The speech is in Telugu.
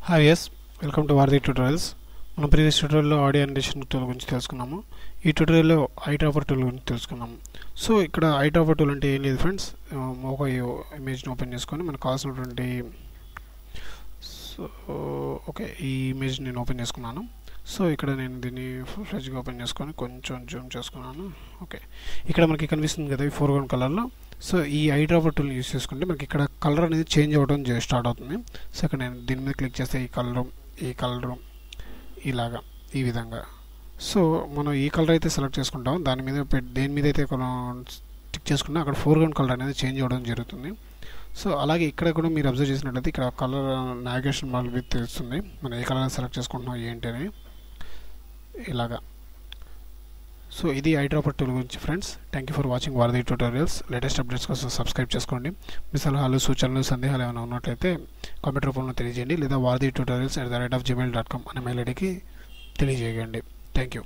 హాయ్ ఎస్ వెల్కమ్ టు వారధి ట్యూటోరియల్స్. మనం ప్రీవియస్ ట్యూటోరియల్లో ఆడియో జనరేషన్ టూల్ గురించి తెలుసుకున్నాము. ఈ ట్యూటోరియల్లో ఐడ్రాపర్ టూల్ గురించి తెలుసుకున్నాము. సో ఇక్కడ ఐడ్రాపర్ టూల్ అంటే ఏం లేదు ఫ్రెండ్స్, ఒక ఇమేజ్ని ఓపెన్ చేసుకొని మనకు కావాల్సినటువంటి ఈ ఇమేజ్ నేను ఓపెన్ చేసుకున్నాను. సో ఇక్కడ నేను దీన్ని ఫుల్ ఫ్లెడ్జ్గా ఓపెన్ చేసుకొని కొంచెం జూమ్ చేసుకున్నాను. ఓకే, ఇక్కడ మనకి కనిపిస్తుంది కదా ఈ ఫోర్గ్రౌండ్ కలర్లో. సో ఈ ఐడ్రాపర్ టూల్ని యూస్ చేసుకుంటే మనకి ఇక్కడ కలర్ అనేది చేంజ్ అవ్వడం స్టార్ట్ అవుతుంది. సో ఇక్కడ నేను దీని మీద క్లిక్ చేస్తే ఈ కలరు ఇలాగా ఈ విధంగా. సో మనం ఈ కలర్ అయితే సెలెక్ట్ చేసుకుంటాం, దేని మీద అయితే టిక్ చేసుకున్నా అక్కడ ఫోర్గ్రౌండ్ కలర్ అనేది చేంజ్ అవ్వడం జరుగుతుంది. సో అలాగే ఇక్కడ కూడా మీరు అబ్జర్వ్ చేసినట్లయితే ఇక్కడ కలర్ నావిగేషన్ బాల్ మీద తెలుస్తుంది మనం ఏ కలర్ సెలెక్ట్ చేసుకుంటున్నాం ఏంటి అని ఇలాగా. సో ఇది ఐడ్రాపర్ టూల్ గురించి friends. Thank you for watching వారధి ట్యూటోరియల్స్. లేటెస్ట్ అప్డేట్స్ కోసం సబ్స్క్రైబ్ చేసుకోండి. మీ సలహాలు, సూచనలు, సందేహాలు ఏమైనా ఉన్నట్లయితే కామెంట్ రూపంలో తెలియజేయండి, లేదా వారధి ట్యూటోరియల్స్@gmail.com అనే మెయిల్ ఐడికి తెలియజేయండి. Thank you.